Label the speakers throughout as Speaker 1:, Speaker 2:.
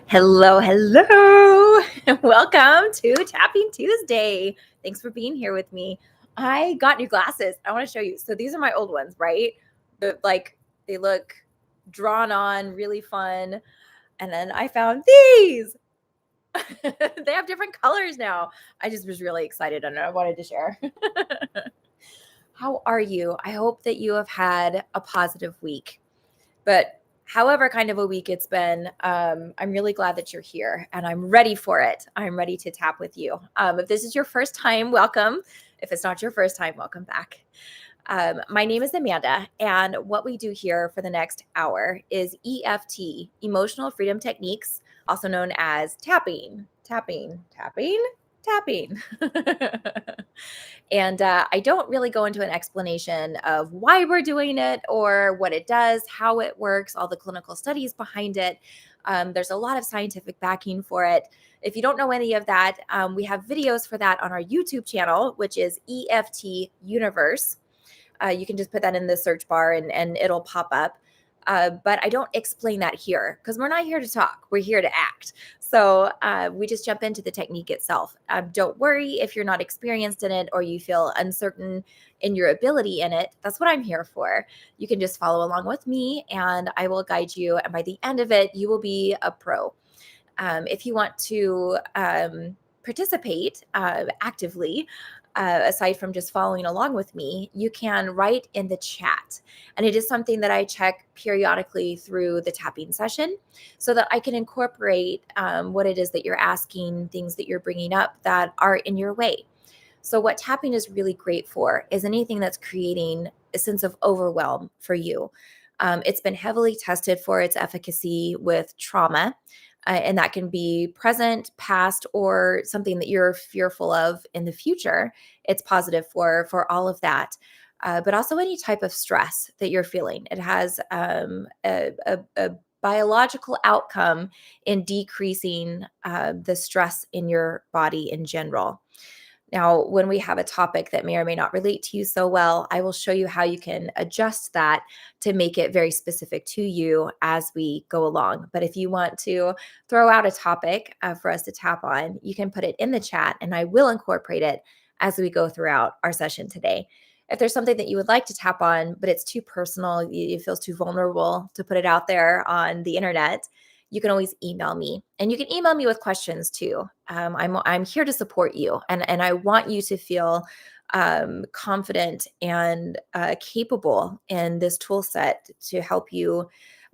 Speaker 1: Hello, hello. Welcome to Tapping Tuesday. Thanks for being here with me. I got new glasses. I want to show you. So these are my old ones, right? They look drawn on, really fun. And then I found these. They have different colors now. I just was really excited and I wanted to share. How are you? I hope that you have had a positive week. But however kind of a week it's been, I'm really glad that you're here and I'm ready for it. I'm ready to tap with you. If this is your first time, welcome. If it's not your first time, welcome back. My name is Amanda, and what we do here for the next hour is EFT, Emotional Freedom Techniques, also known as tapping, tapping, tapping, tapping. And I don't really go into an explanation of why we're doing it or what it does, how it works, all the clinical studies behind it. There's a lot of scientific backing for it. If you don't know any of that, we have videos for that on our YouTube channel, which is EFT Universe. You can just put that in the search bar and it'll pop up. But I don't explain that here because we're not here to talk. We're here to act. So we just jump into the technique itself. Don't worry if you're not experienced in it or you feel uncertain in your ability in it. That's what I'm here for. You can just follow along with me and I will guide you. And by the end of it, you will be a pro. If you want to participate actively, aside from just following along with me, you can write in the chat. And it is something that I check periodically through the tapping session so that I can incorporate what it is that you're asking, things that you're bringing up that are in your way. So what tapping is really great for is anything that's creating a sense of overwhelm for you. It's been heavily tested for its efficacy with trauma. And that can be present, past, or something that you're fearful of in the future. It's positive for all of that, but also any type of stress that you're feeling. It has a biological outcome in decreasing the stress in your body in general. Now, when we have a topic that may or may not relate to you so well, I will show you how you can adjust that to make it very specific to you as we go along. But if you want to throw out a topic for us to tap on, you can put it in the chat and I will incorporate it as we go throughout our session today. If there's something that you would like to tap on, but it's too personal, it feels too vulnerable to put it out there on the internet, you can always email me, and you can email me with questions too. I'm here to support you, and I want you to feel confident and capable in this tool set to help you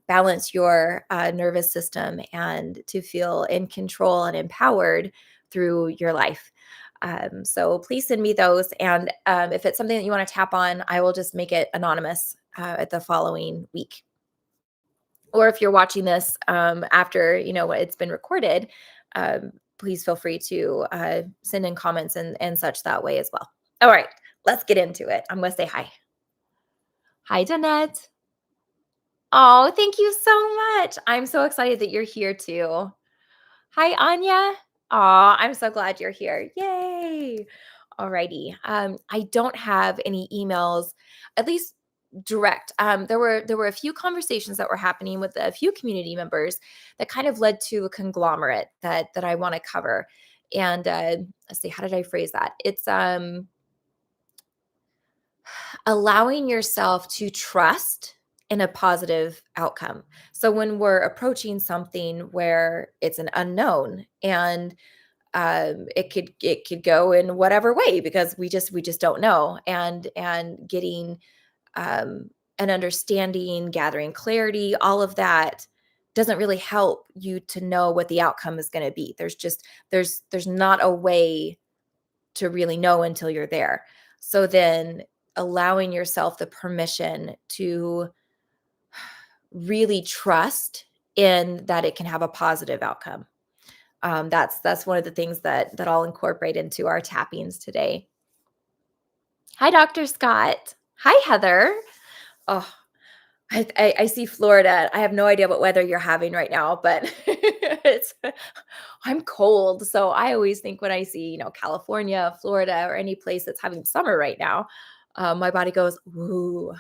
Speaker 1: balance your nervous system and to feel in control and empowered through your life. So please send me those, and if it's something that you want to tap on, I will just make it anonymous at the following week. Or if you're watching this after it's been recorded, please feel free to send in comments and such that way as well. All right, let's get into it. I'm going to say hi. Hi, Danette. Oh, thank you so much. I'm so excited that you're here too. Hi, Anya. Oh, I'm so glad you're here. Yay. Alrighty. I don't have any emails, at least direct. There were a few conversations that were happening with a few community members that kind of led to a conglomerate that I want to cover. And let's see, how did I phrase that? It's allowing yourself to trust in a positive outcome. So when we're approaching something where it's an unknown and it could go in whatever way because we just don't know, and getting an understanding, gathering clarity, all of that doesn't really help you to know what the outcome is going to be. There's not a way to really know until you're there. So then allowing yourself the permission to really trust in that it can have a positive outcome. That's one of the things that I'll incorporate into our tappings today. Hi, Dr. Scott. Hi, Heather. Oh, I see Florida. I have no idea what weather you're having right now, but I'm cold. So I always think when I see, California, Florida, or any place that's having summer right now, my body goes, woo.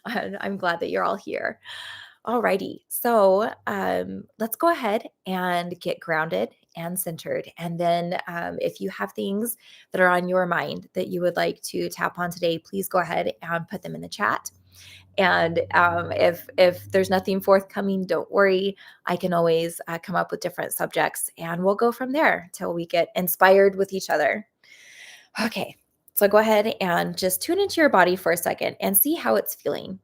Speaker 1: I'm glad that you're all here. Alrighty. So let's go ahead and get grounded and centered. And then if you have things that are on your mind that you would like to tap on today, please go ahead and put them in the chat. And if there's nothing forthcoming, don't worry. I can always come up with different subjects, and we'll go from there till we get inspired with each other. Okay. So go ahead and just tune into your body for a second and see how it's feeling.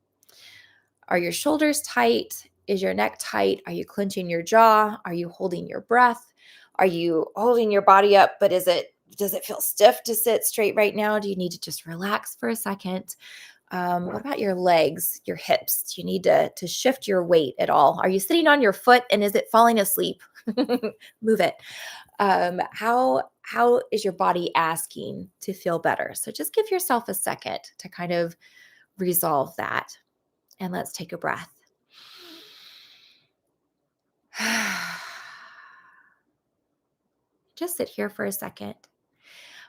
Speaker 1: Are your shoulders tight? Is your neck tight? Are you clenching your jaw? Are you holding your breath? Are you holding your body up, but does it feel stiff to sit straight right now? Do you need to just relax for a second? What about your legs, your hips? Do you need to shift your weight at all? Are you sitting on your foot and is it falling asleep? Move it. How is your body asking to feel better? So just give yourself a second to kind of resolve that. And let's take a breath. Just sit here for a second.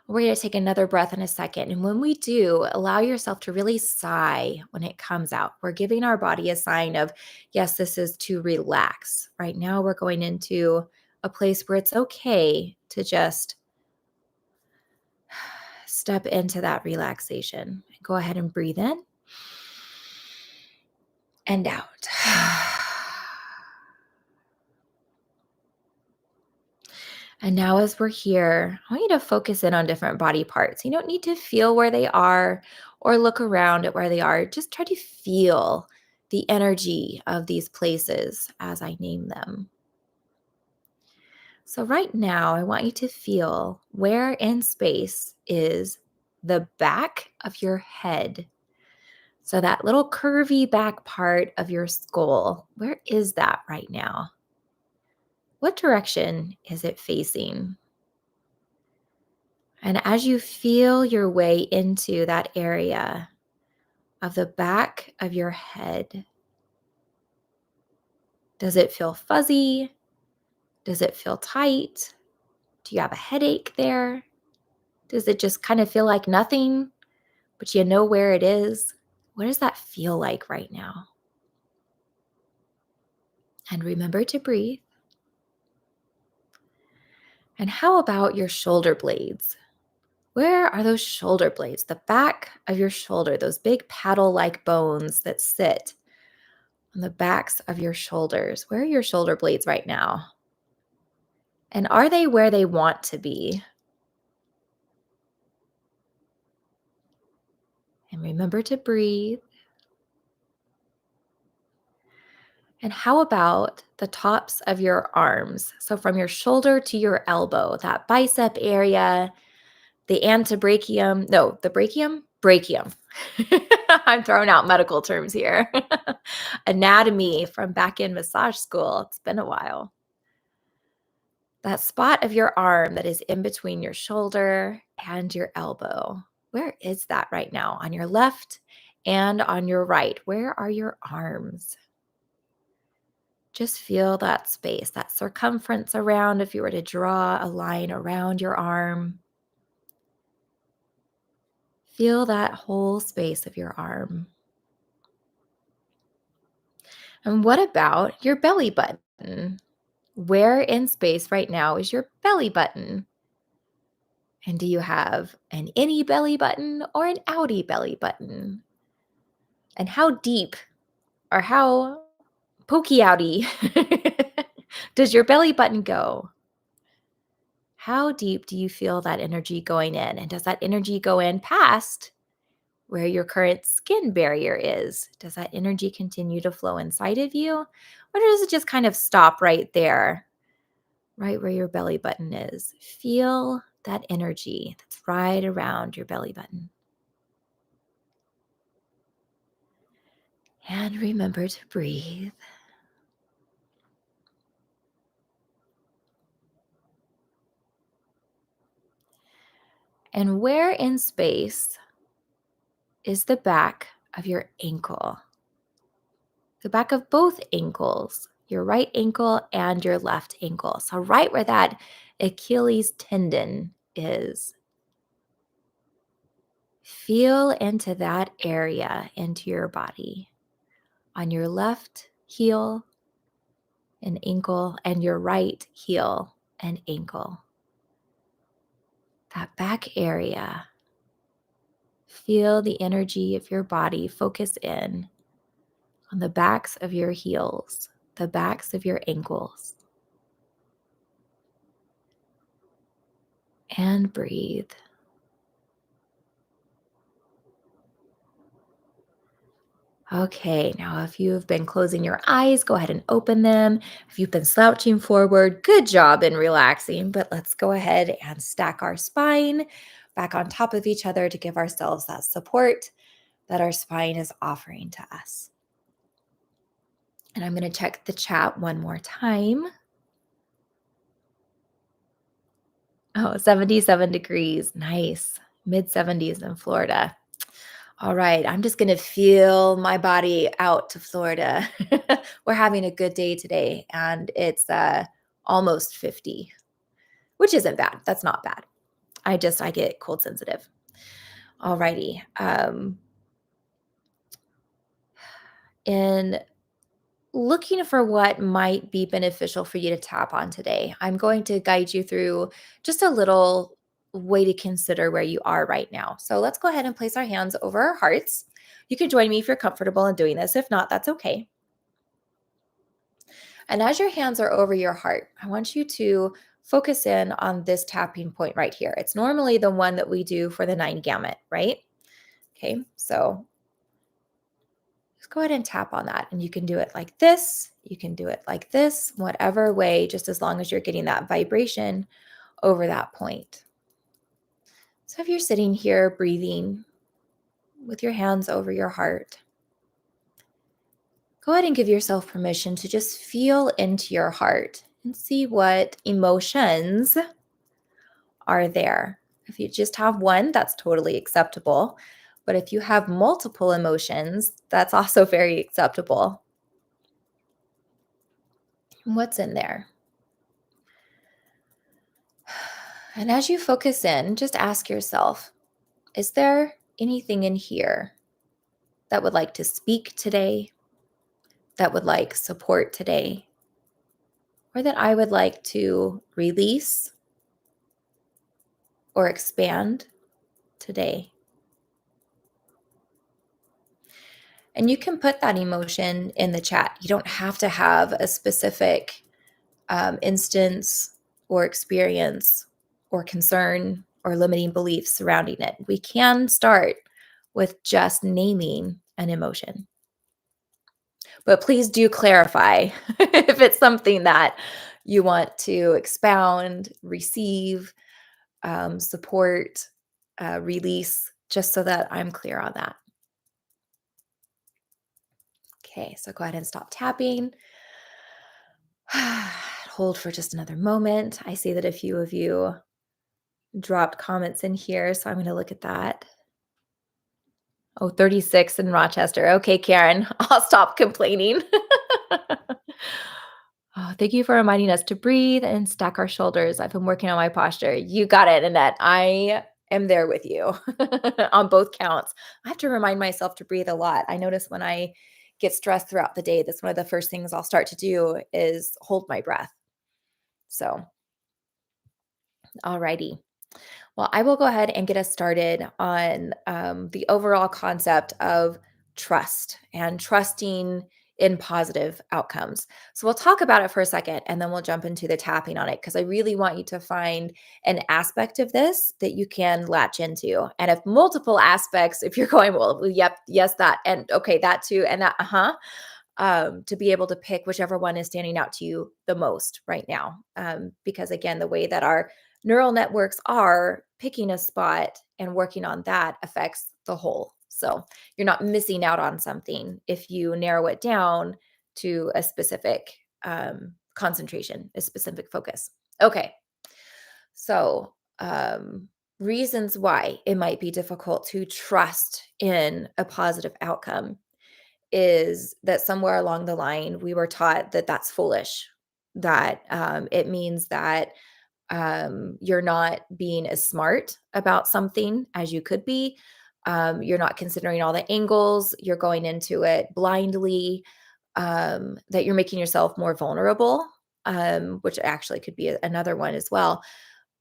Speaker 1: We're going to take another breath in a second. And when we do, allow yourself to really sigh when it comes out. We're giving our body a sign of, yes, this is to relax. Right now, we're going into a place where it's okay to just step into that relaxation. Go ahead and breathe in and out. And now, as we're here, I want you to focus in on different body parts. You don't need to feel where they are or look around at where they are. Just try to feel the energy of these places as I name them. So, right now, I want you to feel where in space is the back of your head. So, that little curvy back part of your skull, where is that right now? What direction is it facing? And as you feel your way into that area of the back of your head, does it feel fuzzy? Does it feel tight? Do you have a headache there? Does it just kind of feel like nothing, but you know where it is? What does that feel like right now? And remember to breathe. And how about your shoulder blades? Where are those shoulder blades? The back of your shoulder, those big paddle like bones that sit on the backs of your shoulders. Where are your shoulder blades right now? And are they where they want to be? And remember to breathe. And how about the tops of your arms? So from your shoulder to your elbow, that bicep area, the antebrachium, no, the brachium, brachium. I'm throwing out medical terms here. Anatomy from back in massage school. It's been a while. That spot of your arm that is in between your shoulder and your elbow. Where is that right now? On your left and on your right. Where are your arms? Just feel that space, that circumference around. If you were to draw a line around your arm, feel that whole space of your arm. And what about your belly button? Where in space right now is your belly button? And do you have an innie belly button or an outie belly button? And how deep or how pokey outy does your belly button go? How deep do you feel that energy going in? And does that energy go in past where your current skin barrier is? Does that energy continue to flow inside of you? Or does it just kind of stop right there, right where your belly button is? Feel that energy that's right around your belly button. And remember to breathe. And where in space is the back of your ankle? The back of both ankles, your right ankle and your left ankle. So, right where that Achilles tendon is. Feel into that area, into your body, on your left heel and ankle, and your right heel and ankle. That back area. Feel the energy of your body focus in on the backs of your heels, the backs of your ankles, and breathe. Okay, now if you have been closing your eyes, go ahead and open them. If you've been slouching forward, good job in relaxing, but let's go ahead and stack our spine back on top of each other to give ourselves that support that our spine is offering to us. And I'm going to check the chat one more time. Oh, 77 degrees. Nice. Mid 70s in Florida. All right. I'm just going to feel my body out to Florida. We're having a good day today, and it's almost 50, which isn't bad. That's not bad. I get cold sensitive. All righty. In looking for what might be beneficial for you to tap on today, I'm going to guide you through just a little way to consider where you are right now. So let's go ahead and place our hands over our hearts. You can join me if you're comfortable in doing this. If not, that's okay. And as your hands are over your heart, I want you to focus in on this tapping point right here. It's normally the one that we do for the 9 gamut, right? Okay, so just go ahead and tap on that. And you can do it like this. You can do it like this, whatever way, just as long as you're getting that vibration over that point. So if you're sitting here breathing with your hands over your heart, go ahead and give yourself permission to just feel into your heart and see what emotions are there. If you just have one, that's totally acceptable. But if you have multiple emotions, that's also very acceptable. What's in there? And as you focus in, just ask yourself, is there anything in here that would like to speak today, that would like support today, or that I would like to release or expand today? And you can put that emotion in the chat. You don't have to have a specific instance or experience or concern or limiting beliefs surrounding it. We can start with just naming an emotion. But please do clarify if it's something that you want to expound, receive, support, release, just so that I'm clear on that. Okay, so go ahead and stop tapping. Hold for just another moment. I see that a few of you dropped comments in here, so I'm going to look at that. Oh, 36 in Rochester. Okay, Karen, I'll stop complaining. Oh, thank you for reminding us to breathe and stack our shoulders. I've been working on my posture. You got it, Annette. I am there with you on both counts. I have to remind myself to breathe a lot. I notice when I get stressed throughout the day, that's one of the first things I'll start to do is hold my breath. So, all righty. Well, I will go ahead and get us started on the overall concept of trust and trusting in positive outcomes. So we'll talk about it for a second and then we'll jump into the tapping on it because I really want you to find an aspect of this that you can latch into. And if multiple aspects, if you're going, well, yep, yes, that, and okay, that too, and that, to be able to pick whichever one is standing out to you the most right now. Because again, the way that our neural networks are, picking a spot and working on that affects the whole. So you're not missing out on something if you narrow it down to a specific concentration, a specific focus. Okay. So, reasons why it might be difficult to trust in a positive outcome is that somewhere along the line, we were taught that that's foolish, that it means that you're not being as smart about something as you could be. You're not considering all the angles. You're going into it blindly. that you're making yourself more vulnerable, which actually could be another one as well.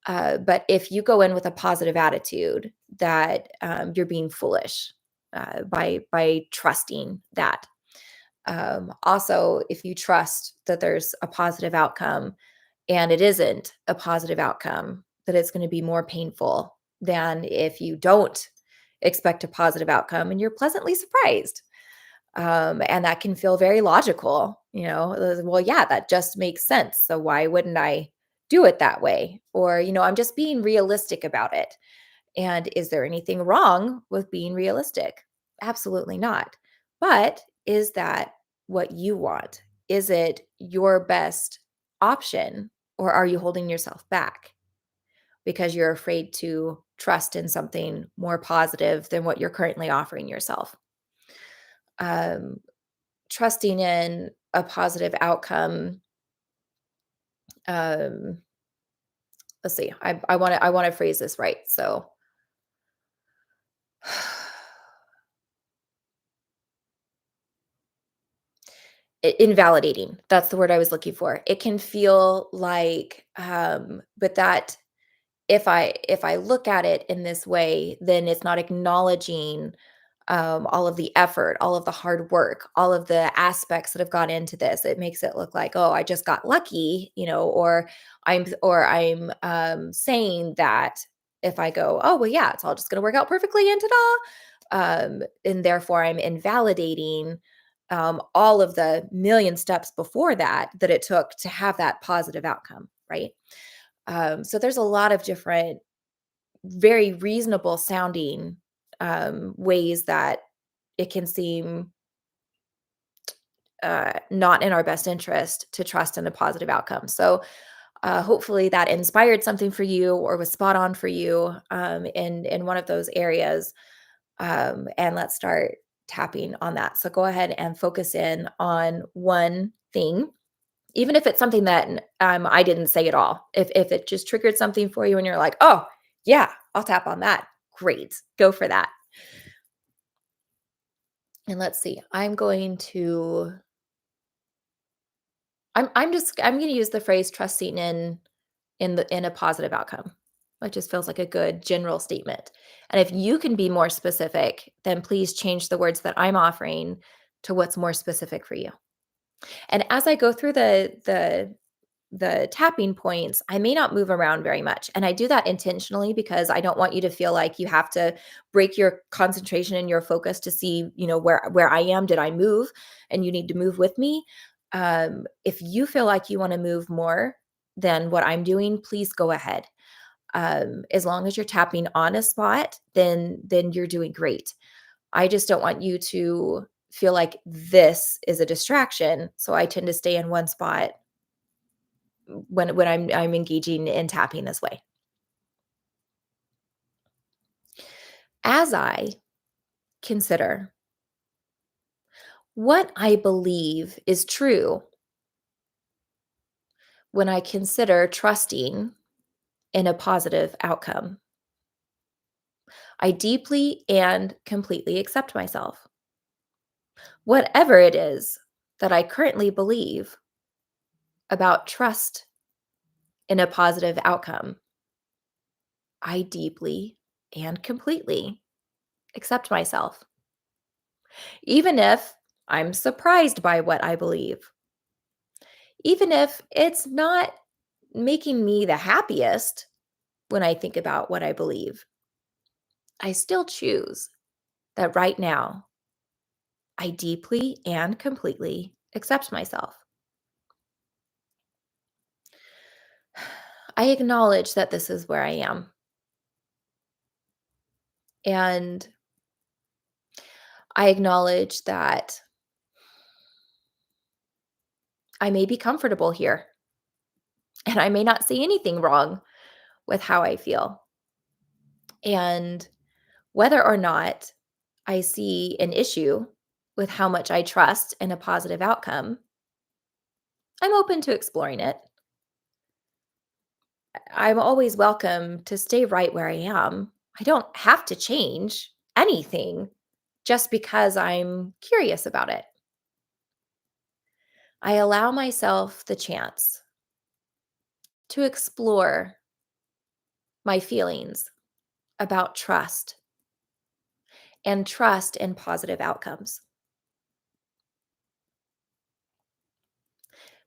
Speaker 1: But if you go in with a positive attitude that you're being foolish by trusting that. Also, if you trust that there's a positive outcome and it isn't a positive outcome, that it's going to be more painful than if you don't expect a positive outcome and you're pleasantly surprised. And that can feel very logical, well, yeah, that just makes sense. So why wouldn't I do it that way? Or, I'm just being realistic about it. And is there anything wrong with being realistic? Absolutely not. But is that what you want? Is it your best option? Or are you holding yourself back because you're afraid to trust in something more positive than what you're currently offering yourself? Um, Trusting in a positive outcome. Um, let's see. I want to phrase this right. So invalidating. That's the word I was looking for. It can feel like, but that if I look at it in this way, then it's not acknowledging all of the effort, all of the hard work, all of the aspects that have gone into this. It makes it look like, oh, I just got lucky, or I'm saying that if I go, oh well, yeah, it's all just going to work out perfectly, and ta-da, and therefore I'm invalidating all of the million steps before that it took to have that positive outcome, right? So there's a lot of different, very reasonable sounding ways that it can seem not in our best interest to trust in a positive outcome. So hopefully that inspired something for you or was spot on for you in one of those areas. And let's start tapping on that. So go ahead and focus in on one thing, even if it's something that I didn't say at all. If it just triggered something for you and you're like, oh yeah, I'll tap on that. Great, go for that. And let's see. I'm going to use the phrase trusting in a positive outcome. It just feels like a good general statement. And if you can be more specific, then please change the words that I'm offering to what's more specific for you. And as I go through the tapping points, I may not move around very much. And I do that intentionally because I don't want you to feel like you have to break your concentration and your focus to see, where I am. Did I move? And you need to move with me. If you feel like you want to move more than what I'm doing, please go ahead. As long as you're tapping on a spot, then you're doing great. I just don't want you to feel like this is a distraction. So I tend to stay in one spot when I'm engaging in tapping this way. As I consider what I believe is true when I consider trusting in a positive outcome, I deeply and completely accept myself. Whatever it is that I currently believe about trust in a positive outcome, I deeply and completely accept myself. Even if I'm surprised by what I believe, even if it's not making me the happiest when I think about what I believe, I still choose that right now I deeply and completely accept myself. I acknowledge that this is where I am. And I acknowledge that I may be comfortable here and I may not see anything wrong with how I feel. And whether or not I see an issue with how much I trust in a positive outcome, I'm open to exploring it. I'm always welcome to stay right where I am. I don't have to change anything just because I'm curious about it. I allow myself the chance to explore my feelings about trust and trust in positive outcomes.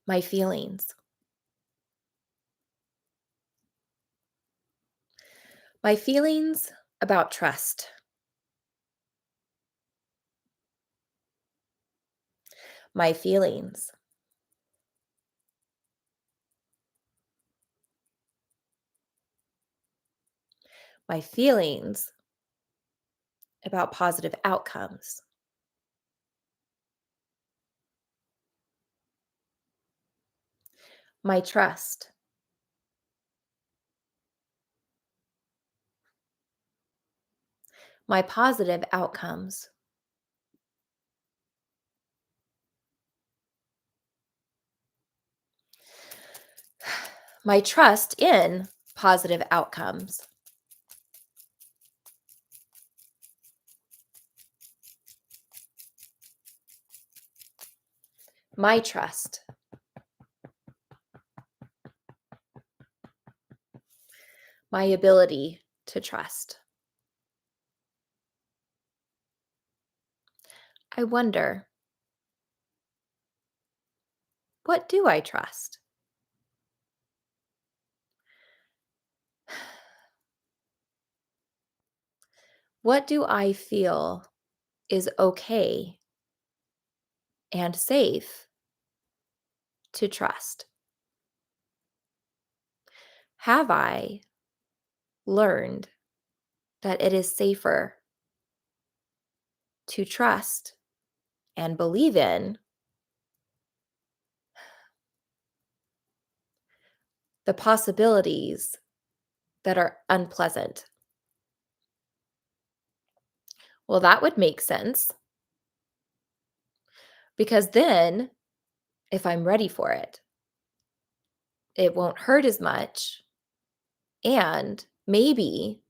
Speaker 1: My feelings. My feelings about trust. My feelings. My feelings about positive outcomes. My trust. My positive outcomes. My trust in positive outcomes. My trust. My ability to trust. I wonder, what do I trust? What do I feel is okay and safe to trust? Have I learned that it is safer to trust and believe in the possibilities that are unpleasant? Well, that would make sense because then, if I'm ready for it, it won't hurt as much. And maybe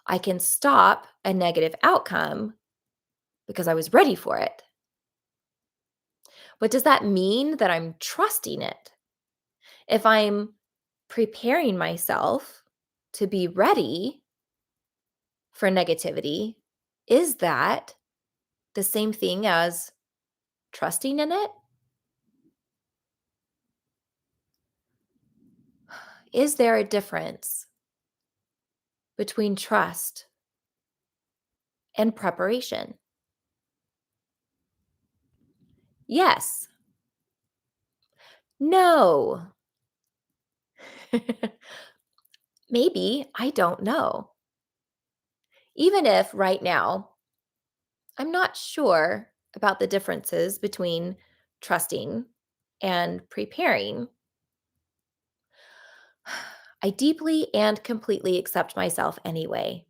Speaker 1: I can stop a negative outcome because I was ready for it. But does that mean that I'm trusting it? If I'm preparing myself to be ready for negativity, is that the same thing as trusting in it? Is there a difference between trust and preparation? Yes. No. Maybe I don't know. Even if right now I'm not sure about the differences between trusting and preparing, I deeply and completely accept myself anyway.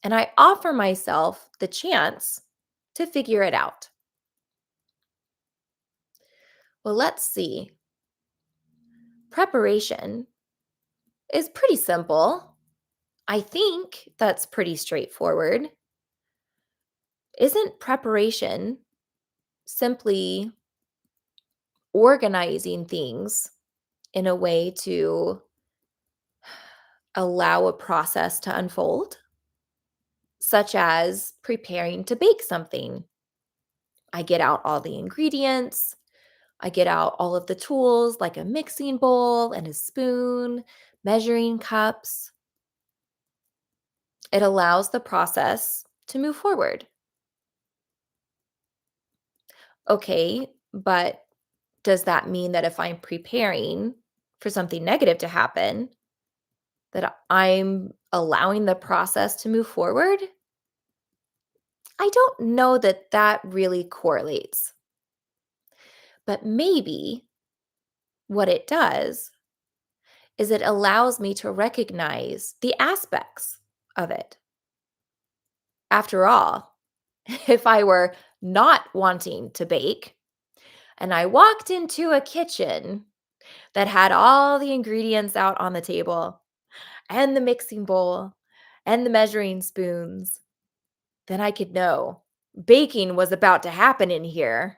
Speaker 1: And I offer myself the chance to figure it out. Well, let's see. Preparation is pretty simple. I think that's pretty straightforward. Isn't preparation simply organizing things in a way to allow a process to unfold, such as preparing to bake something? I get out all the ingredients, I get out all of the tools like a mixing bowl and a spoon, measuring cups. It allows the process to move forward. Okay, but does that mean that if I'm preparing for something negative to happen, that I'm allowing the process to move forward? I don't know that that really correlates. But maybe what it does is it allows me to recognize the aspects of it. After all, if I were not wanting to bake and I walked into a kitchen that had all the ingredients out on the table and the mixing bowl and the measuring spoons, then I could know baking was about to happen in here.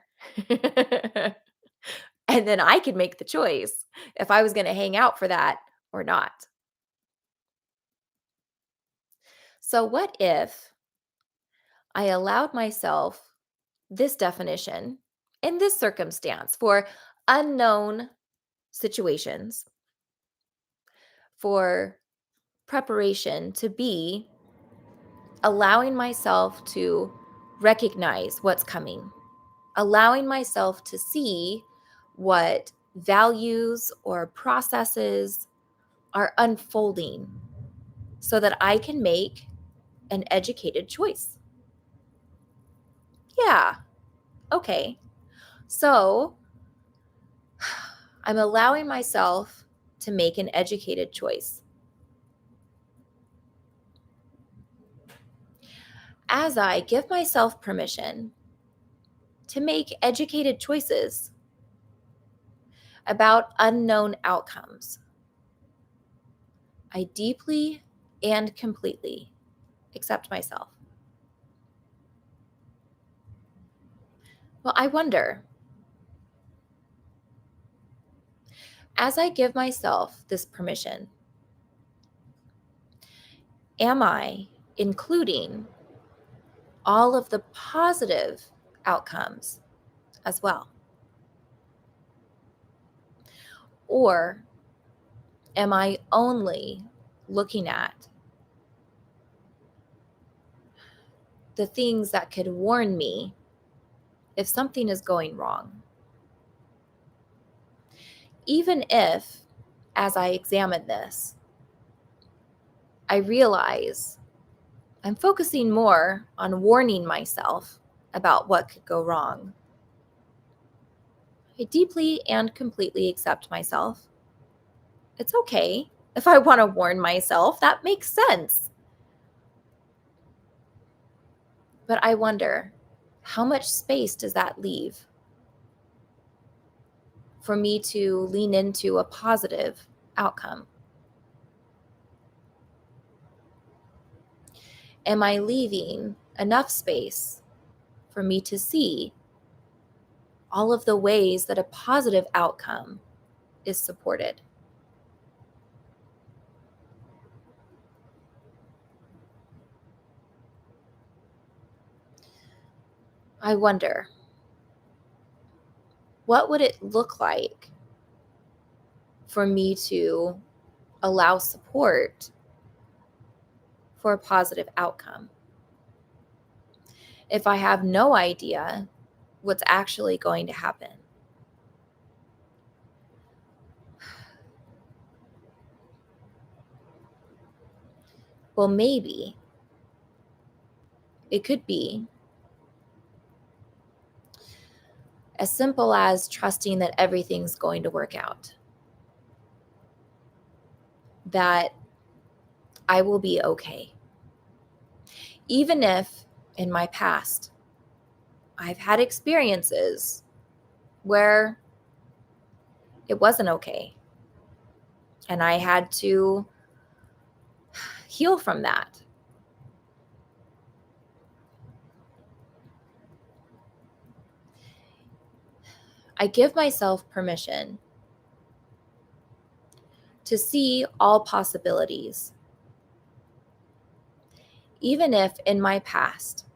Speaker 1: And then I could make the choice if I was going to hang out for that or not. So, what if I allowed myself this definition in this circumstance for unknown situations, for preparation to be allowing myself to recognize what's coming, allowing myself to see what values or processes are unfolding so that I can make an educated choice. Yeah, okay. So I'm allowing myself to make an educated choice. As I give myself permission to make educated choices about unknown outcomes, I deeply and completely accept myself. Well, I wonder, as I give myself this permission, am I including all of the positive outcomes as well? Or am I only looking at the things that could warn me if something is going wrong? Even if, as I examine this, I realize I'm focusing more on warning myself about what could go wrong, I deeply and completely accept myself. It's okay if I want to warn myself, that makes sense. But I wonder, how much space does that leave for me to lean into a positive outcome? Am I leaving enough space for me to see all of the ways that a positive outcome is supported? I wonder, what would it look like for me to allow support for a positive outcome if I have no idea what's actually going to happen? Well, maybe it could be as simple as trusting that everything's going to work out, that I will be okay. Even if in my past I've had experiences where it wasn't okay and I had to heal from that. I give myself permission to see all possibilities, even if in my past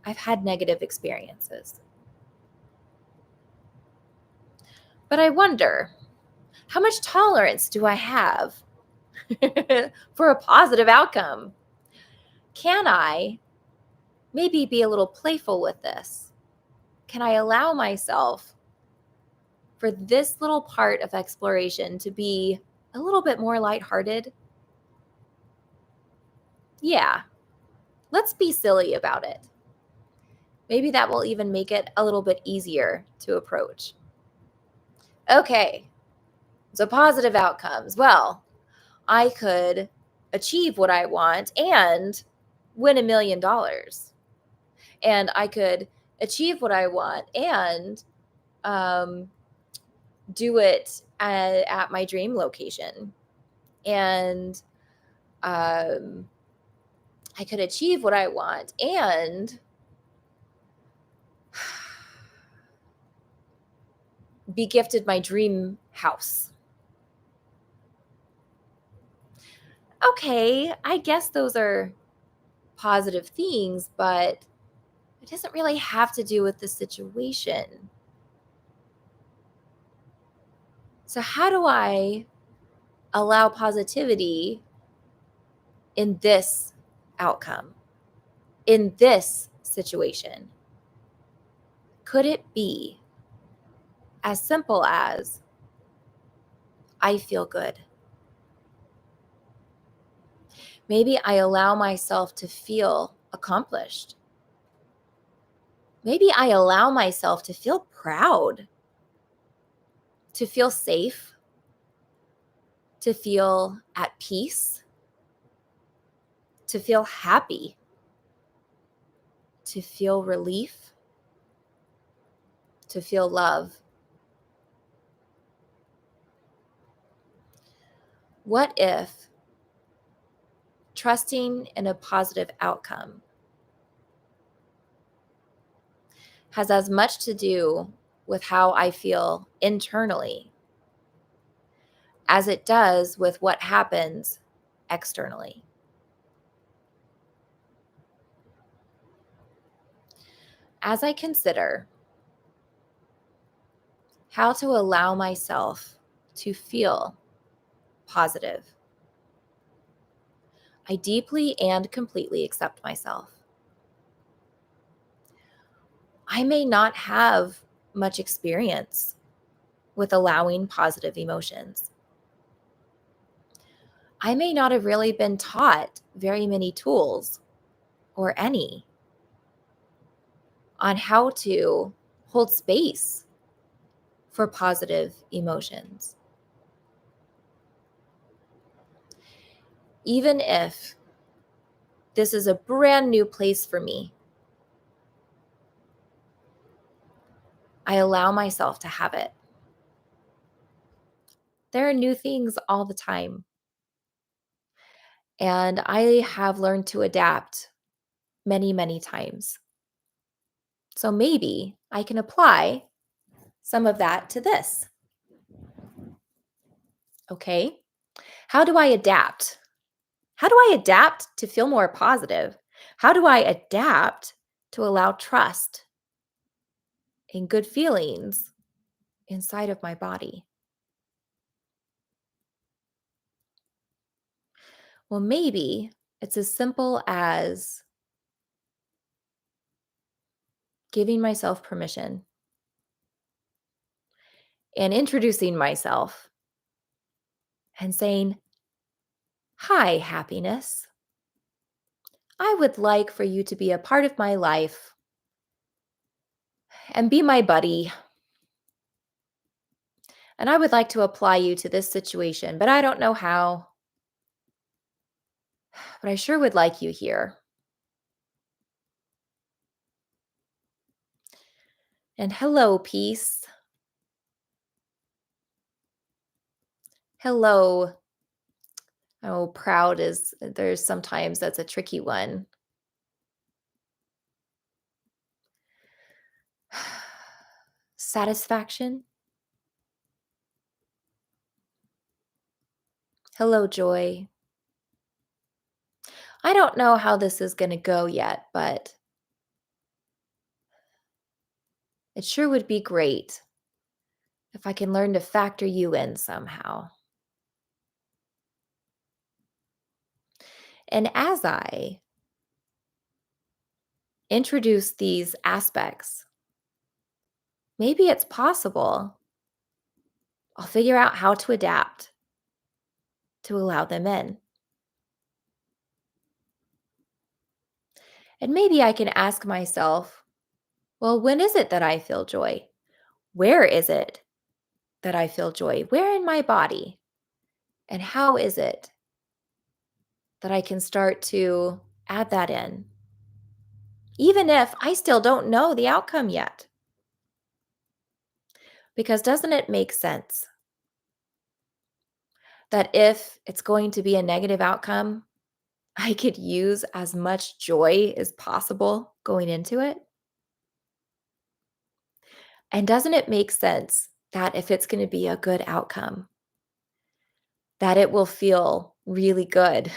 Speaker 1: I've had negative experiences. But I wonder, how much tolerance do I have for a positive outcome? Can I maybe be a little playful with this? Can I allow myself for this little part of exploration to be a little bit more lighthearted? Yeah, let's be silly about it. Maybe that will even make it a little bit easier to approach. Okay, so positive outcomes. Well, I could achieve what I want and win $1 million. And I could achieve what I want and um, do it at my dream location. And um, I could achieve what I want and be gifted my dream house. Okay, I guess those are positive things, but it doesn't really have to do with the situation. So, how do I allow positivity in this outcome, in this situation? Could it be as simple as I feel good? Maybe I allow myself to feel accomplished. Maybe I allow myself to feel proud, to feel safe, to feel at peace, to feel happy, to feel relief, to feel love. What if trusting in a positive outcome has as much to do with how I feel internally as it does with what happens externally? As I consider how to allow myself to feel positive, I deeply and completely accept myself. I may not have much experience with allowing positive emotions. I may not have really been taught very many tools or any on how to hold space for positive emotions. Even if this is a brand new place for me, I allow myself to have it. There are new things all the time, and I have learned to adapt many, many times. So maybe I can apply some of that to this. Okay. How do I adapt? How do I adapt to feel more positive? How do I adapt to allow trust and good feelings inside of my body? Well, maybe it's as simple as giving myself permission and introducing myself and saying, "Hi, happiness. I would like for you to be a part of my life and be my buddy. And I would like to apply you to this situation, but I don't know how. But I sure would like you here. And hello, peace. Hello." Oh, proud is there's sometimes that's a tricky one. Satisfaction. Hello, joy. I don't know how this is going to go yet, but it sure would be great if I can learn to factor you in somehow. And as I introduce these aspects, maybe it's possible I'll figure out how to adapt to allow them in. And maybe I can ask myself, well, when is it that I feel joy? Where is it that I feel joy? Where in my body? And how is it that I can start to add that in, even if I still don't know the outcome yet? Because doesn't it make sense that if it's going to be a negative outcome, I could use as much joy as possible going into it? And doesn't it make sense that if it's going to be a good outcome, that it will feel really good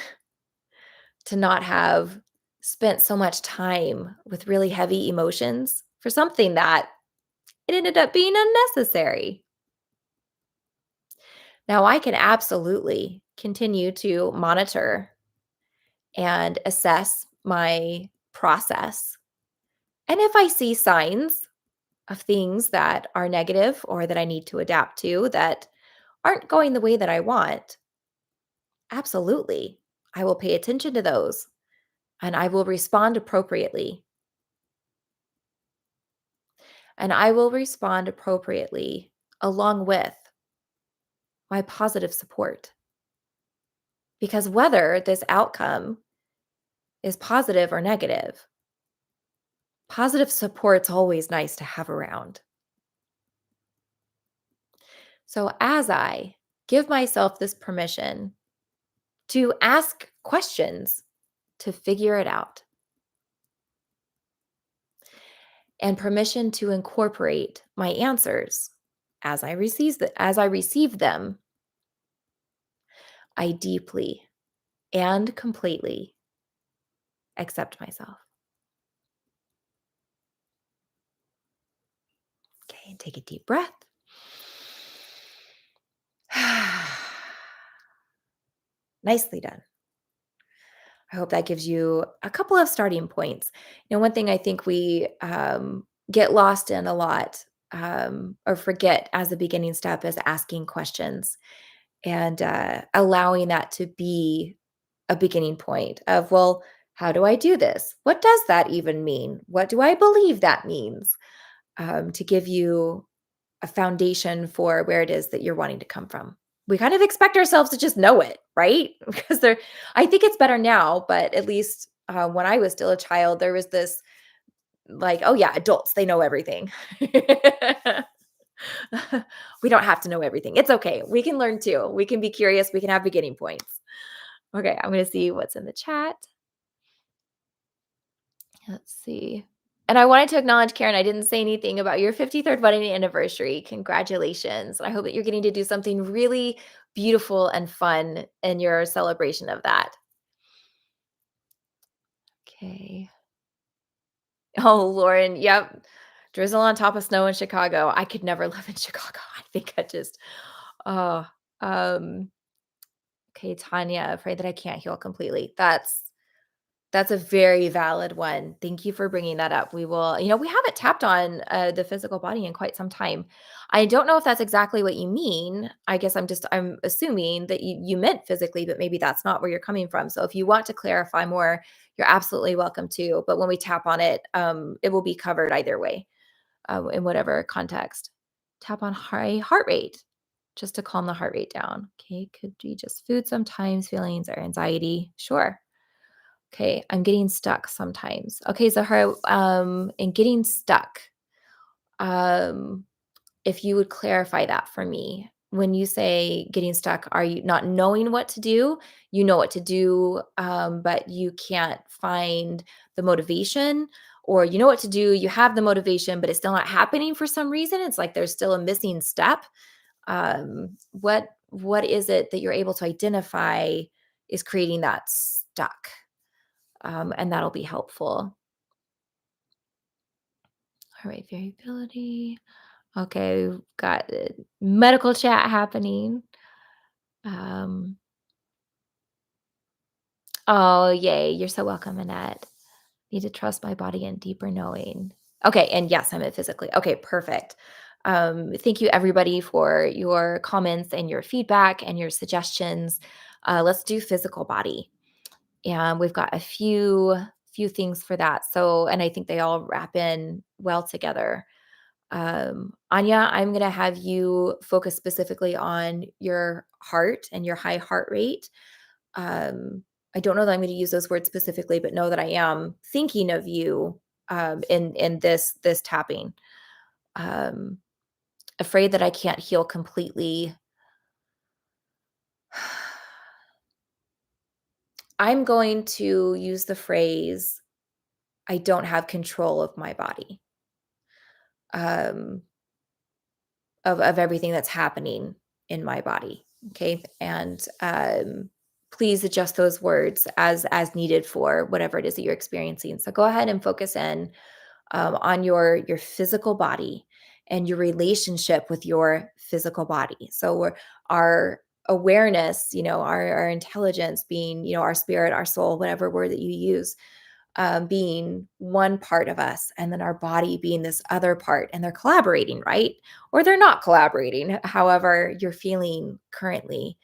Speaker 1: to not have spent so much time with really heavy emotions for something that it ended up being unnecessary. Now, I can absolutely continue to monitor and assess my process. And if I see signs of things that are negative or that I need to adapt to that aren't going the way that I want, absolutely, I will pay attention to those and I will respond appropriately. And I will respond appropriately along with my positive support. Because whether this outcome is positive or negative, positive support's always nice to have around. So as I give myself this permission to ask questions to figure it out and permission to incorporate my answers as I receive them, I deeply and completely accept myself. Okay, and take a deep breath. Nicely done. I hope that gives you a couple of starting points. One thing I think we get lost in a lot or forget as a beginning step is asking questions and allowing that to be a beginning point of, well, how do I do this? What does that even mean? What do I believe that means? To give you a foundation for where it is that you're wanting to come from. We kind of expect ourselves to just know it, right? Because I think it's better now, but at least when I was still a child, there was this like, oh yeah, adults, they know everything. We don't have to know everything. It's okay. We can learn too. We can be curious. We can have beginning points. Okay, I'm going to see what's in the chat. Let's see. And I wanted to acknowledge, Karen, I didn't say anything about your 53rd wedding anniversary. Congratulations. I hope that you're getting to do something really beautiful and fun in your celebration of that. Okay. Oh, Lauren, yep. Drizzle on top of snow in Chicago. I could never live in Chicago. I think I just, oh, um, okay, Tanya, afraid that I can't heal completely. That's a very valid one. Thank you for bringing that up. We haven't tapped on the physical body in quite some time. I don't know if that's exactly what you mean. I guess I'm assuming that you meant physically, but maybe that's not where you're coming from. So if you want to clarify more, you're absolutely welcome to. But when we tap on it, it will be covered either way, in whatever context. Tap on high heart rate just to calm the heart rate down. Okay, could be just food sometimes, feelings or anxiety. Sure. Okay, I'm getting stuck sometimes. Okay, so in getting stuck, um, if you would clarify that for me. When you say getting stuck, are you not knowing what to do? You know what to do, but you can't find the motivation, or you know what to do, you have the motivation, but it's still not happening for some reason. It's like there's still a missing step. What is it that you're able to identify is creating that stuck? And that'll be helpful. All right, variability. Okay, we've got medical chat happening. Um, oh, yay. You're so welcome, Annette. Need to trust my body and deeper knowing. Okay, and yes, I'm it physically. Okay, perfect. Thank you, everybody, for your comments and your feedback and your suggestions. Let's do physical body. And we've got a few things for that. So, and I think they all wrap in well together. Anya, I'm going to have you focus specifically on your heart and your high heart rate. I don't know that I'm going to use those words specifically, but know that I am thinking of you in this tapping. Um, Afraid that I can't heal completely. I'm going to use the phrase, I don't have control of my body. Um, of everything that's happening in my body. Okay. And please adjust those words as needed for whatever it is that you're experiencing. So go ahead and focus in on your physical body and your relationship with your physical body. So our awareness, our intelligence being, our spirit, our soul, whatever word that you use, being one part of us, and then our body being this other part, and they're collaborating, right? Or they're not collaborating, however you're feeling currently,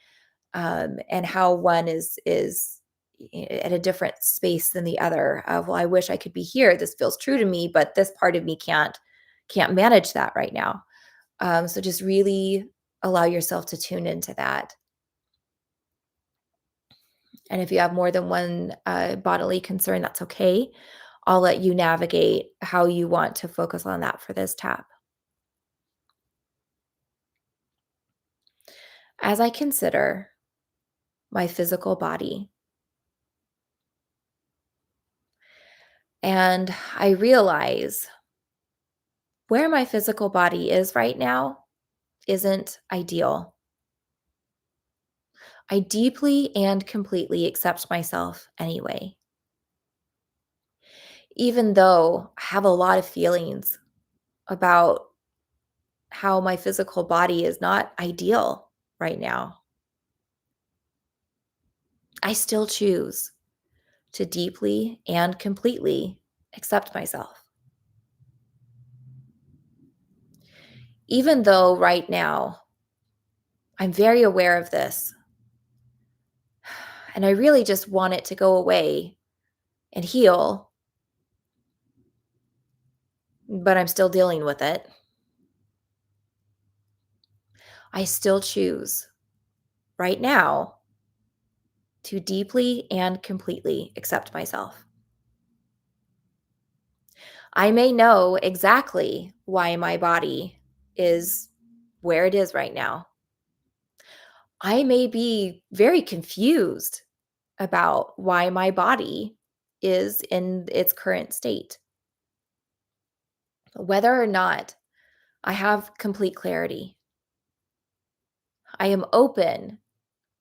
Speaker 1: and how one is at a different space than the other. Of, well, I wish I could be here. This feels true to me, but this part of me can't manage that right now. So just really allow yourself to tune into that. And if you have more than one bodily concern, that's okay. I'll let you navigate how you want to focus on that for this tap. As I consider my physical body, and I realize where my physical body is right now isn't ideal. I deeply and completely accept myself anyway, even though I have a lot of feelings about how my physical body is not ideal right now. I still choose to deeply and completely accept myself. Even though right now I'm very aware of this and I really just want it to go away and heal, but I'm still dealing with it. I still choose right now to deeply and completely accept myself. I may know exactly why my body is where it is right now. I may be very confused about why my body is in its current state. Whether or not I have complete clarity, I am open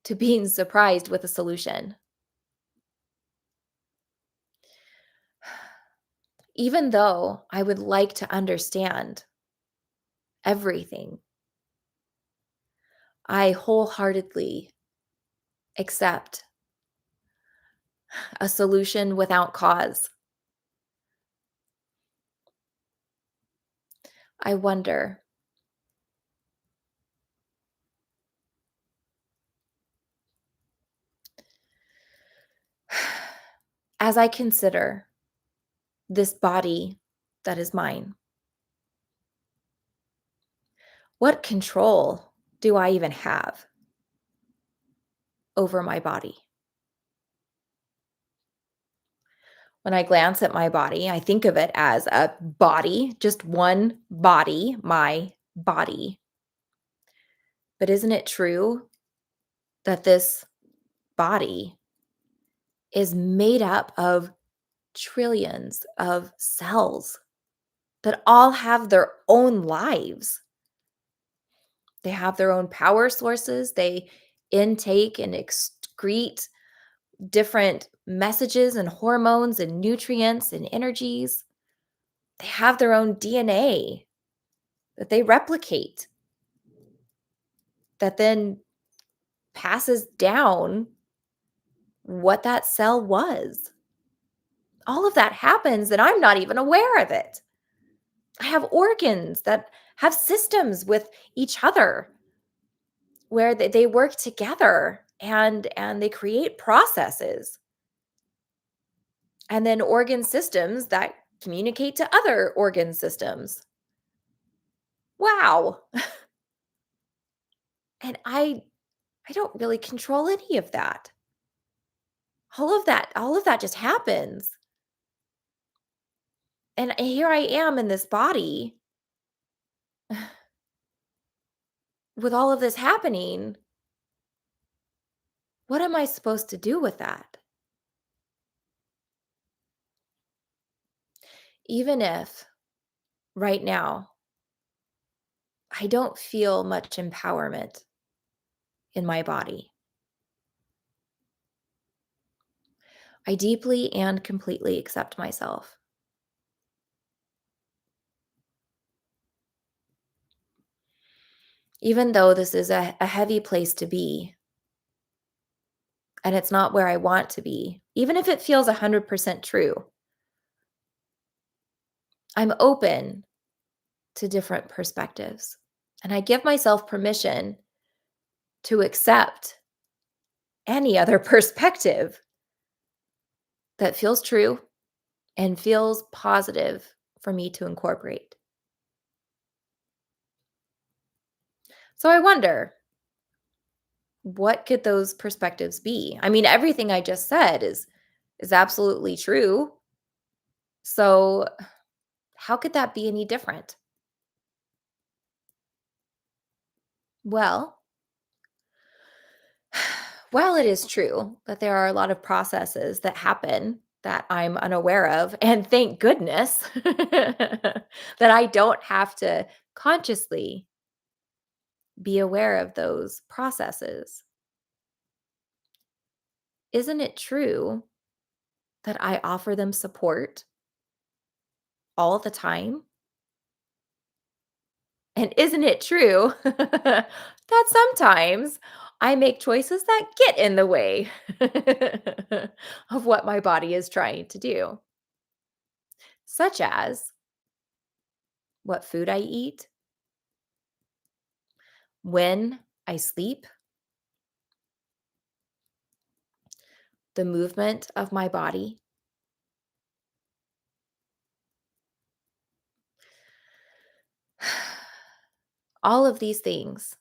Speaker 1: to being surprised with a solution. Even though I would like to understand everything, I wholeheartedly accept a solution without cause. I wonder, as I consider this body that is mine, what control do I even have over my body? When I glance at my body, I think of it as a body, just one body, my body. But isn't it true that this body is made up of trillions of cells that all have their own lives? They have their own power sources. They intake and excrete different messages and hormones and nutrients and energies. They have their own DNA that they replicate, that then passes down what that cell was. All of that happens and I'm not even aware of it. I have organs that have systems with each other where they work together and they create processes. And then organ systems that communicate to other organ systems. Wow. And I don't really control any of that. All of that just happens. And here I am in this body with all of this happening. What am I supposed to do with that? Even if right now I don't feel much empowerment in my body. I deeply and completely accept myself. Even though this is a heavy place to be, and it's not where I want to be, even if it feels 100% true, I'm open to different perspectives. And I give myself permission to accept any other perspective that feels true and feels positive for me to incorporate. So I wonder, what could those perspectives be? I mean, everything I just said is absolutely true. So how could that be any different? Well, while it is true that there are a lot of processes that happen that I'm unaware of, and thank goodness that I don't have to consciously be aware of those processes, isn't it true that I offer them support all the time? And isn't it true that sometimes I make choices that get in the way of what my body is trying to do, such as what food I eat, when I sleep, the movement of my body? All of these things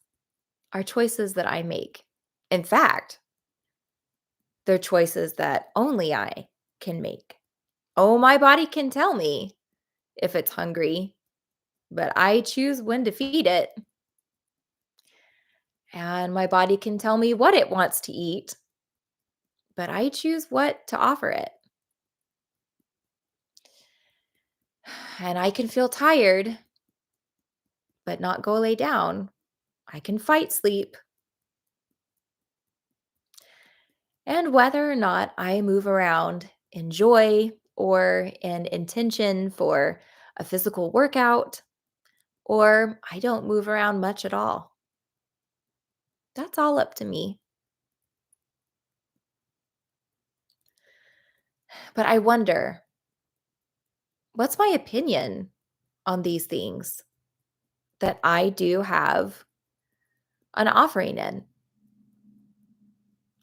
Speaker 1: are choices that I make. In fact, they're choices that only I can make. Oh, my body can tell me if it's hungry, but I choose when to feed it. And my body can tell me what it wants to eat, but I choose what to offer it. And I can feel tired, but not go lay down. I can fight sleep. And whether or not I move around in joy or in intention for a physical workout, or I don't move around much at all, that's all up to me. But I wonder, what's my opinion on these things that I do have an offering in?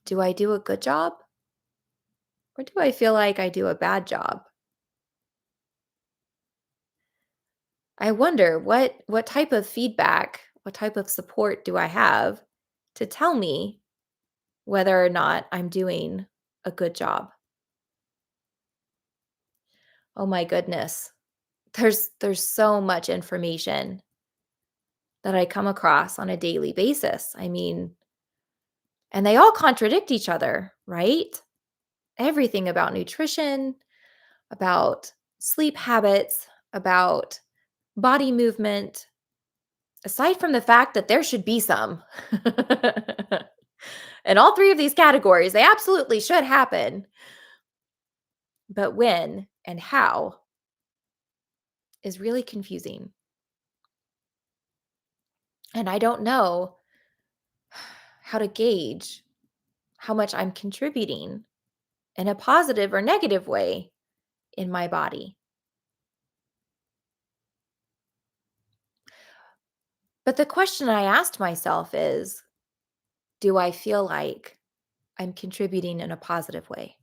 Speaker 1: Do I do a good job or do I feel like I do a bad job? I wonder what type of feedback, what type of support do I have to tell me whether or not I'm doing a good job? Oh my goodness. There's so much information that I come across on a daily basis. I mean, and they all contradict each other, right? Everything about nutrition, about sleep habits, about body movement, aside from the fact that there should be some. And all three of these categories, they absolutely should happen. But when and how is really confusing. And I don't know how to gauge how much I'm contributing in a positive or negative way in my body. But the question I asked myself is, do I feel like I'm contributing in a positive way?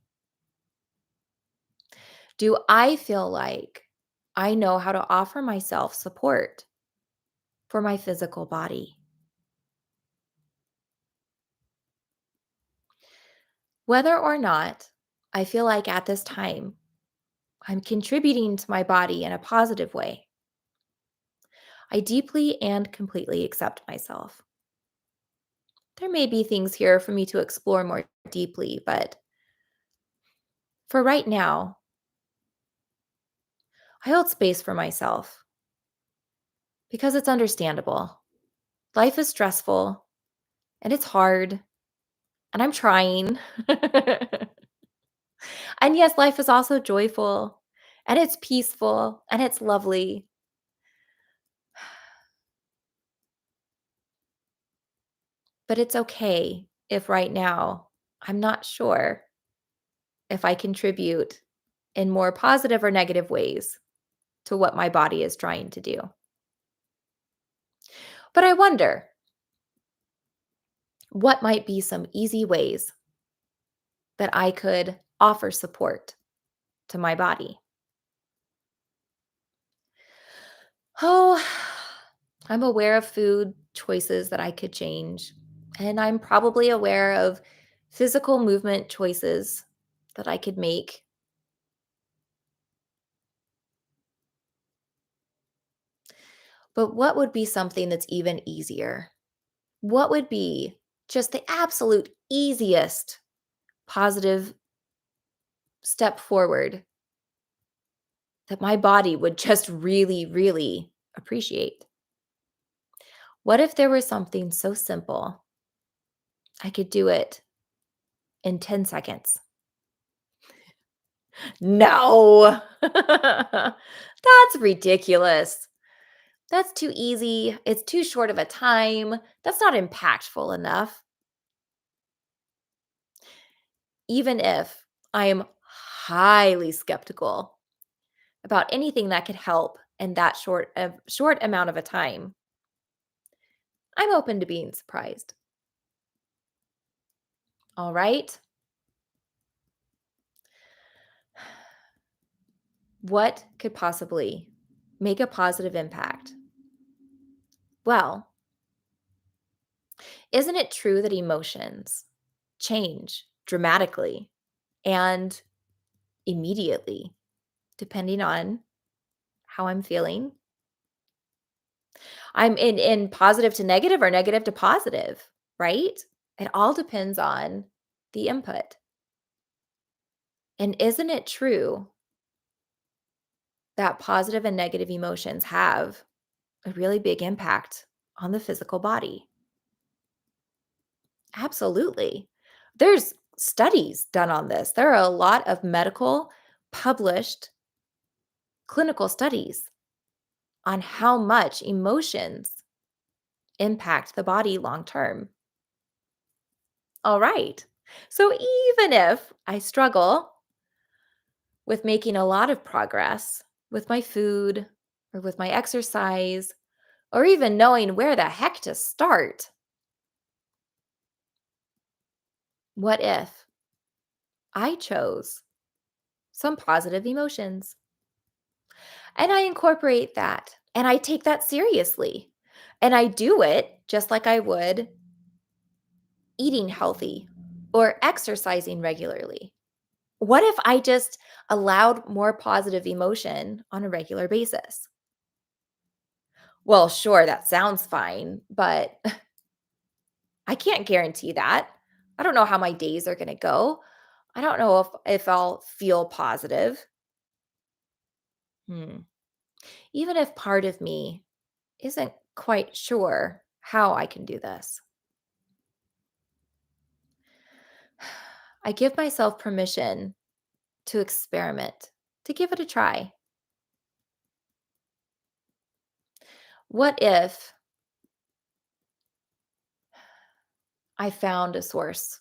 Speaker 1: Do I feel like I know how to offer myself support for my physical body? Whether or not I feel like at this time I'm contributing to my body in a positive way, I deeply and completely accept myself. There may be things here for me to explore more deeply, but for right now, I hold space for myself because it's understandable. Life is stressful and it's hard, and I'm trying. And yes, life is also joyful and it's peaceful and it's lovely. But it's okay if right now I'm not sure if I contribute in more positive or negative ways to what my body is trying to do. But I wonder what might be some easy ways that I could offer support to my body. Oh, I'm aware of food choices that I could change. And I'm probably aware of physical movement choices that I could make. But what would be something that's even easier? What would be just the absolute easiest positive step forward that my body would just really, really appreciate? What if there was something so simple I could do it in 10 seconds? No. That's ridiculous. That's too easy. It's too short of a time. That's not impactful enough. Even if I am highly skeptical about anything that could help in that short amount of a time, I'm open to being surprised. All right? What could possibly make a positive impact? Well, isn't it true that emotions change dramatically and immediately depending on how I'm feeling? I'm in positive to negative or negative to positive, right? It all depends on the input. And isn't it true that positive and negative emotions have a really big impact on the physical body? Absolutely. There's studies done on this. There are a lot of medical published clinical studies on how much emotions impact the body long term. All right. So even if I struggle with making a lot of progress with my food or with my exercise or even knowing where the heck to start, what if I chose some positive emotions and I incorporate that and I take that seriously and I do it just like I would eating healthy or exercising regularly? What if I just allowed more positive emotion on a regular basis? Well, sure, that sounds fine, but I can't guarantee that. I don't know how my days are going to go. I don't know if I'll feel positive. Hmm. Even if part of me isn't quite sure how I can do this, I give myself permission to experiment, to give it a try. What if I found a source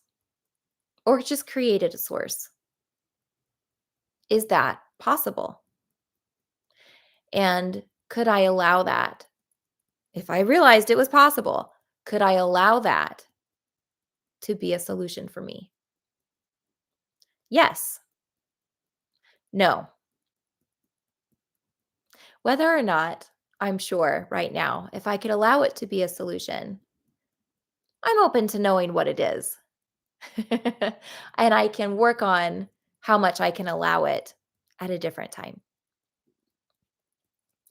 Speaker 1: or just created a source? Is that possible? And could I allow that? If I realized it was possible, could I allow that to be a solution for me? Yes. No. Whether or not I'm sure right now, if I could allow it to be a solution, I'm open to knowing what it is. And I can work on how much I can allow it at a different time.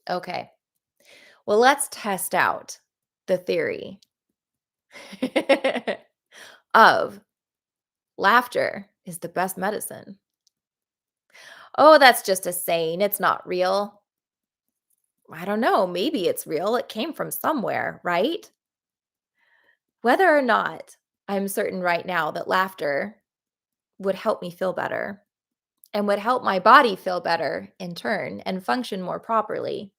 Speaker 1: Okay. Well, let's test out the theory of laughter is the best medicine. Oh, that's just a saying. It's not real. I don't know, maybe it's real. It came from somewhere, right? Whether or not, I'm certain right now that laughter would help me feel better and would help my body feel better in turn and function more properly.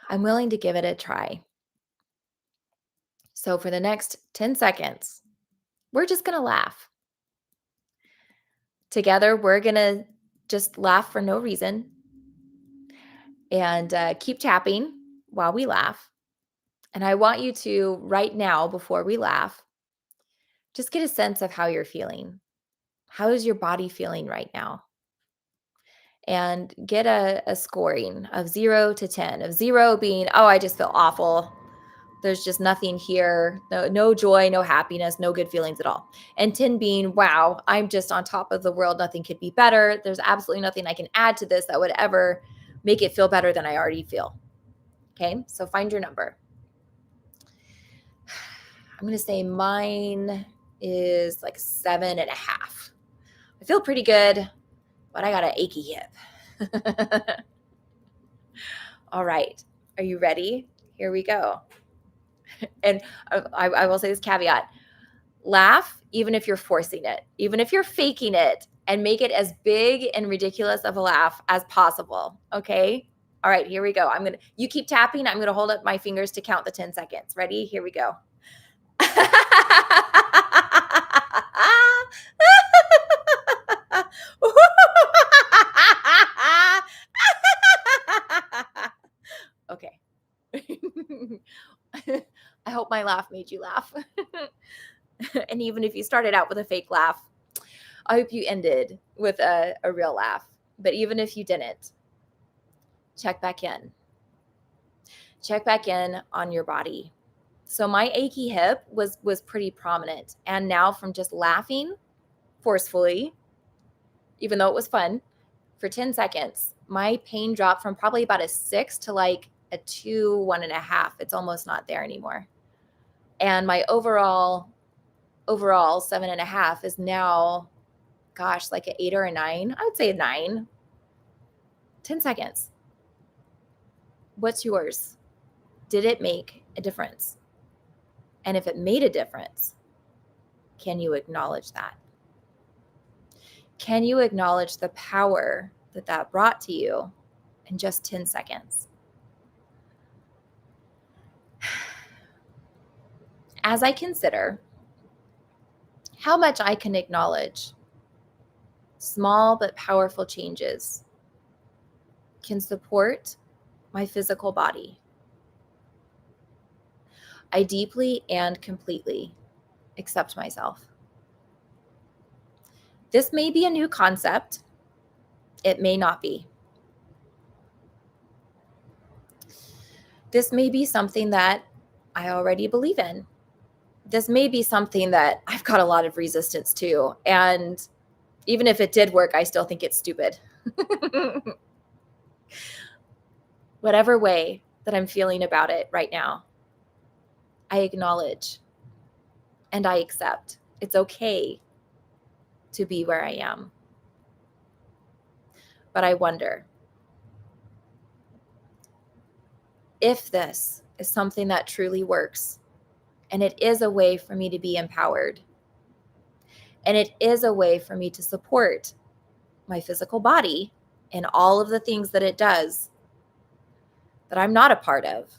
Speaker 1: I'm willing to give it a try. So for the next 10 seconds, we're just going to laugh. Together, we're going to just laugh for no reason and keep tapping while we laugh. And I want you to, right now, before we laugh, just get a sense of how you're feeling. How is your body feeling right now? And get a scoring of 0 to 10, of 0 being, oh, I just feel awful. There's just nothing here, no joy, no happiness, no good feelings at all. And 10 being, wow, I'm just on top of the world. Nothing could be better. There's absolutely nothing I can add to this that would ever make it feel better than I already feel. Okay, so find your number. I'm going to say mine is like 7.5. I feel pretty good, but I got an achy hip. All right. Are you ready? Here we go. And I will say this caveat: laugh even if you're forcing it, even if you're faking it, and make it as big and ridiculous of a laugh as possible. Okay. All right, here we go. You keep tapping. I'm going to hold up my fingers to count the 10 seconds. Ready? Here we go. Okay. I hope my laugh made you laugh. And even if you started out with a fake laugh, I hope you ended with a real laugh. But even if you didn't, check back in. Check back in on your body. So my achy hip was pretty prominent. And now from just laughing forcefully, even though it was fun, for 10 seconds, my pain dropped from probably about a 6 to like a 2, 1.5. It's almost not there anymore. And my overall 7.5 is now, gosh, like an 8 or a 9. I would say a 9. 10 seconds. What's yours? Did it make a difference? And if it made a difference, can you acknowledge that? Can you acknowledge the power that brought to you in just 10 seconds? As I consider how much I can acknowledge small but powerful changes can support my physical body, I deeply and completely accept myself. This may be a new concept. It may not be. This may be something that I already believe in. This may be something that I've got a lot of resistance to. And even if it did work, I still think it's stupid. Whatever way that I'm feeling about it right now, I acknowledge and I accept. It's okay to be where I am. But I wonder if this is something that truly works, and it is a way for me to be empowered, and it is a way for me to support my physical body and all of the things that it does that I'm not a part of.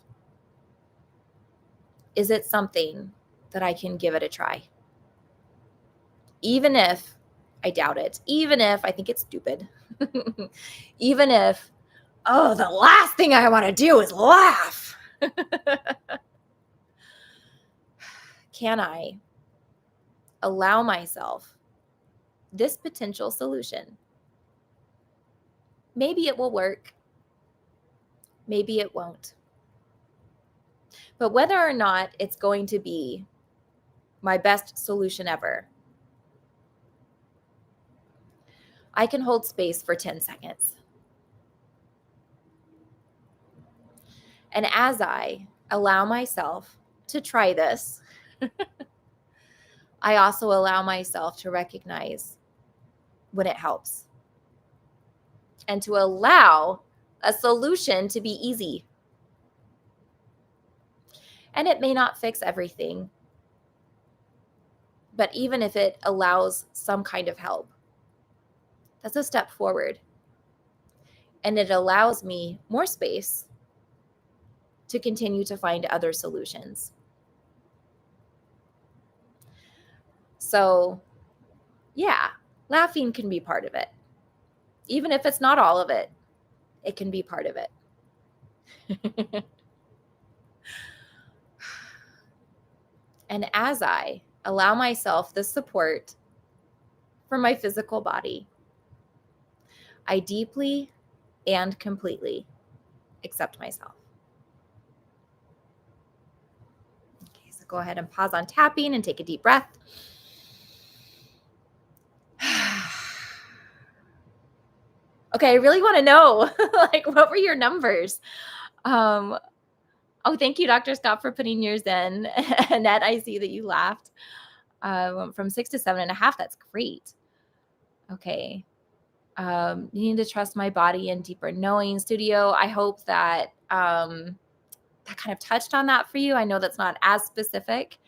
Speaker 1: Is it something that I can give it a try? Even if I doubt it, even if I think it's stupid, even if, oh, the last thing I want to do is laugh. Can I allow myself this potential solution? Maybe it will work. Maybe it won't. But whether or not it's going to be my best solution ever, I can hold space for 10 seconds. And as I allow myself to try this, I also allow myself to recognize when it helps and to allow a solution to be easy. And it may not fix everything, but even if it allows some kind of help, that's a step forward. And it allows me more space to continue to find other solutions. So, yeah, laughing can be part of it. Even if it's not all of it, it can be part of it. And as I allow myself the support for my physical body, I deeply and completely accept myself. Okay, so go ahead and pause on tapping and take a deep breath. Okay, I really want to know, like, what were your numbers? Um, oh, thank you, Dr. Scott, for putting yours in. Annette, I see that you laughed. From 6 to 7.5. That's great. Okay. Needing to trust my body and deeper knowing. Studio, I hope that that kind of touched on that for you. I know that's not as specific.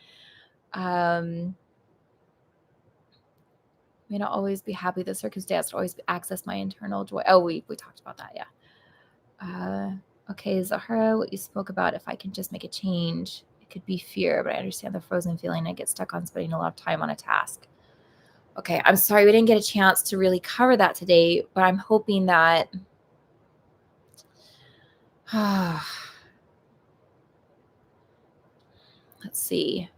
Speaker 1: May not always be happy the circumstance, always access my internal joy. Oh, we talked about that, yeah. Okay, Zahara, what you spoke about, if I can just make a change, it could be fear, but I understand the frozen feeling. I get stuck on spending a lot of time on a task. Okay, I'm sorry we didn't get a chance to really cover that today, but I'm hoping that let's see.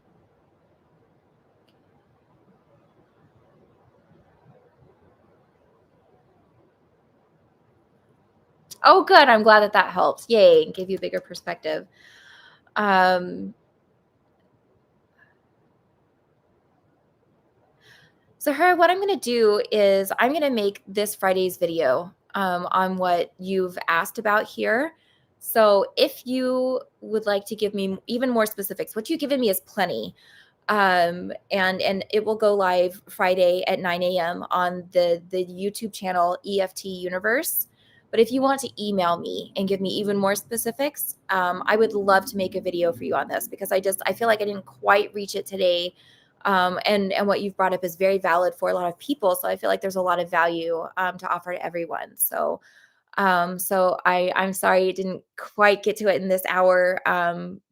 Speaker 1: Oh, good. I'm glad that that helped. Yay, and gave you a bigger perspective. So, her, what I'm going to do is I'm going to make this Friday's video on what you've asked about here. So, if you would like to give me even more specifics, what you've given me is plenty. And it will go live Friday at 9 a.m. on the YouTube channel EFT Universe. But if you want to email me and give me even more specifics, I would love to make a video for you on this because I feel like I didn't quite reach it today. And what you've brought up is very valid for a lot of people. So I feel like there's a lot of value to offer to everyone. So I'm sorry it didn't quite get to it in this hour.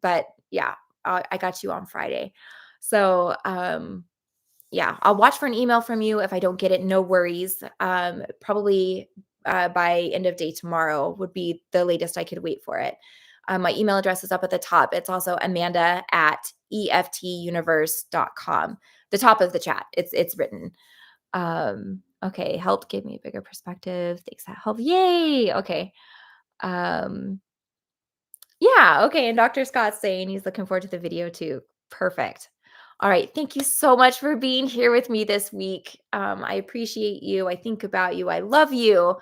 Speaker 1: But yeah, I got you on Friday. So yeah, I'll watch for an email from you. If I don't get it, no worries. Probably by end of day tomorrow would be the latest I could wait for it. My email address is up at the top. It's also amanda@eftuniverse.com. The top of the chat. It's written. Okay, help gave me a bigger perspective. Thanks, that help. Yay. Okay. Um, yeah, okay. And Dr. Scott's saying he's looking forward to the video too. Perfect. All right. Thank you so much for being here with me this week. I appreciate you. I think about you. I love you.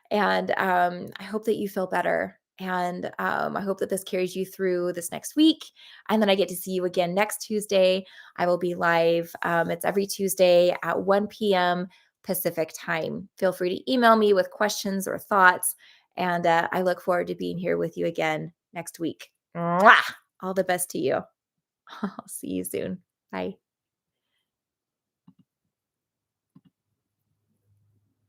Speaker 1: And I hope that you feel better. And I hope that this carries you through this next week. And then I get to see you again next Tuesday. I will be live. It's every Tuesday at 1 p.m. Pacific time. Feel free to email me with questions or thoughts. And I look forward to being here with you again next week. Mwah! All the best to you. I'll see you soon. Bye.